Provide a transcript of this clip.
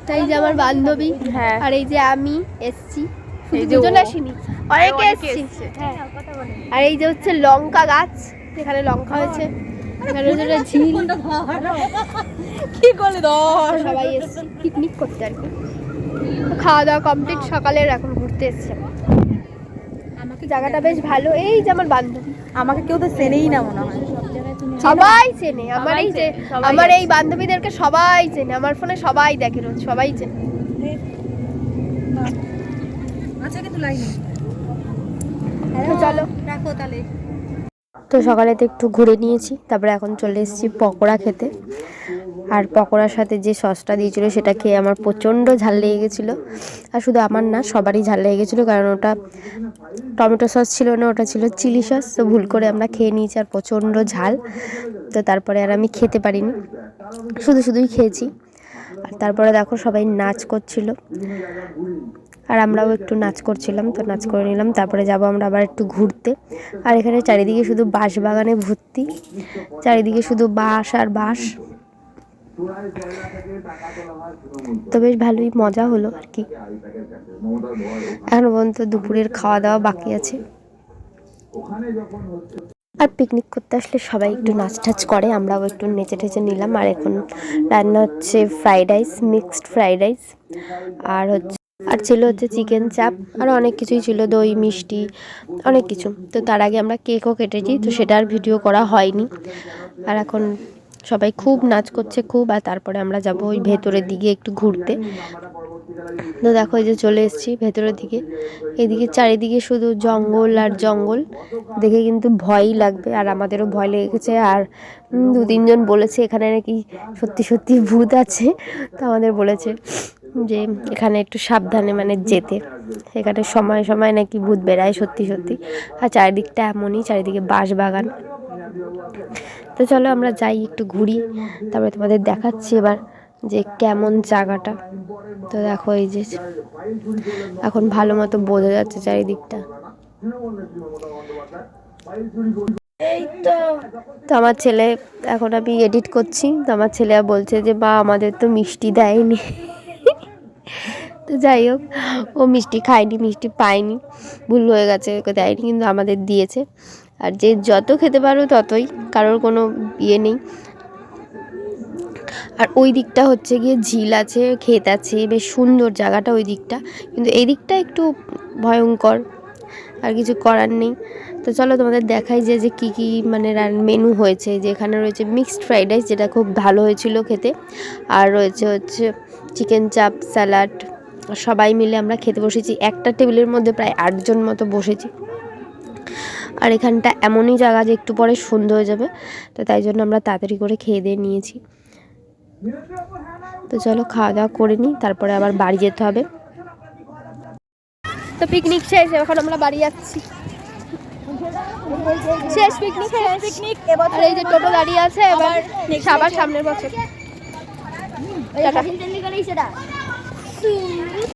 তাই যে আমার বান্ধবী, হ্যাঁ, আর এই যে আমি এসছি, এই যে দুজন ও। আসিনি, অনেকে এসছি। আর এই যে হচ্ছে লঙ্কা গাছ, এখানে লঙ্কা হয়েছে, এখানে হচ্ছে ঝিল, কি করলি ধর। সবাই এসছি পিকনিক করতে আর কি। খাওয়া দাওয়া কমপ্লিট, সকালের এখন ঘুরতে এসছি। আমাকে জায়গাটা বেশ ভালো। এই যে আমার বান্ধবী, আমাকে কেউ তো চেনেই না মনে হয়। সবাই চেনে আমার, এই যে সবাই আমার এই আছে। বান্ধবীদেরকে সবাই চেনে, আমার ফোনে সবাই দেখে রোজ, সবাই চেনে। আচ্ছা কিন্তু লাইনে তো চলো, রাখো তাহলে। তো সকালেতে একটু ঘুরে নিয়েছি, তারপরে এখন চলে এসেছি পকোড়া খেতে। আর পকোড়ার সাথে যে সসটা দিয়েছিল সেটা খেয়ে আমার প্রচণ্ড ঝাল লেগে গেছিলো। আর শুধু আমার না, সবারই ঝাল লেগে গেছিলো, কারণ ওটা টমেটো সস ছিল না, ওটা ছিল চিলি সস। তো ভুল করে আমরা খেয়ে নিয়েছি, আর প্রচণ্ড ঝাল। তো তারপরে আর আমি খেতে পারিনি, শুধুই খেয়েছি। আর তারপরে দেখো সবাই নাচ করছিল, আর আমরাও একটু নাচ করছিলাম, তো নাচ করে নিলাম। তারপরে যাব আমরা আবার একটু ঘুরতে। আর এখানে চারিদিকে শুধু বাঁশ বাগানে ভর্তি, চারিদিকে শুধু বাঁশ আর বাঁশ। তো বেশ ভালোই মজা হলো আর কি। এখনো পর্যন্ত দুপুরের খাওয়া দাওয়া বাকি আছে। আর পিকনিক করতে আসলে সবাই একটু নাচ টাচ করে, আমরাও একটু নেচে টেচে নিলাম। আর এখন রান্না হচ্ছে fried rice, mixed fried rice, আর ছিল হচ্ছে চিকেন চাপ, আর অনেক কিছুই ছিল, দই মিষ্টি অনেক কিছু। তো তার আগে আমরা কেকও কেটেছি, তো সেটা আর ভিডিও করা হয়নি। আর এখন সবাই খুব নাচ করছে খুব। আর তারপরে আমরা যাব ওই ভেতরের দিকে একটু ঘুরতে। তো দেখো এই যে চলে এসেছি ভেতরের দিকে। এদিকে চারিদিকে শুধু জঙ্গল আর জঙ্গল, দেখে কিন্তু ভয়ই লাগবে, আর আমাদেরও ভয় লেগে গেছে। আর 2-3 জন বলেছে এখানে নাকি সত্যি ভূত আছে, তো আমাদের বলেছে যে এখানে একটু সাবধানে মানে যেতে, এখানে সময় নাকি ভূত বেড়ায় সত্যি। আর চারিদিকটা এমনই, চারিদিকে বাঁশ বাগান। তো চলো আমরা যাই একটু ঘুরি, তারপরে তোমাদের দেখাচ্ছি এবার যে কেমন জায়গাটা। তো দেখো এই যে এখন ভালো মতো বোঝা যাচ্ছে চারিদিকটা। তো আমার ছেলে, এখন আমি এডিট করছি, তো আমার ছেলে বলছে যে মা আমাদের তো মিষ্টি দেয়নি। তো যাই হোক, ও মিষ্টি খায়নি, মিষ্টি পায়নি, ভুল হয়ে গেছে, ওকে দেয়নি, কিন্তু আমাদের দিয়েছে। আর যে যত খেতে পারো ততই, কারোর কোনো ইয়ে নেই। আর ওই দিকটা হচ্ছে গিয়ে ঝিল আছে, ক্ষেত আছে, বেশ সুন্দর জায়গাটা ওই দিকটা, কিন্তু এই দিকটা একটু ভয়ঙ্কর, আর কিছু করার নেই। তো চলো তোমাদের দেখাই যে কী কী মানে মেনু হয়েছে। যে এখানে রয়েছে মিক্সড ফ্রাইড রাইস, যেটা খুব ভালো হয়েছিল খেতে, আর রয়েছে হচ্ছে চিকেন চাপ, স্যালাড। সবাই মিলে আমরা খেতে বসেছি, একটা টেবিলের মধ্যে প্রায় 8 জন মতো বসেছি। আর এখানটা এমনই জায়গা যে একটু পরে সন্ধ্যে হয়ে যাবে, তো তাই জন্য আমরা তাড়াতাড়ি করে খেয়ে দিয়ে নিয়েছি। তো চলো খাওয়া দাওয়া করে নিই, তারপরে আবার বাড়ি যেতে হবে। তো পিকনিক শেষ, এখন আমরা বাড়ি যাচ্ছি। শেষ পিকনিক, এবার এই যে টোটো দাঁড়িয়ে আছে, এবার আবার সামনের বছর।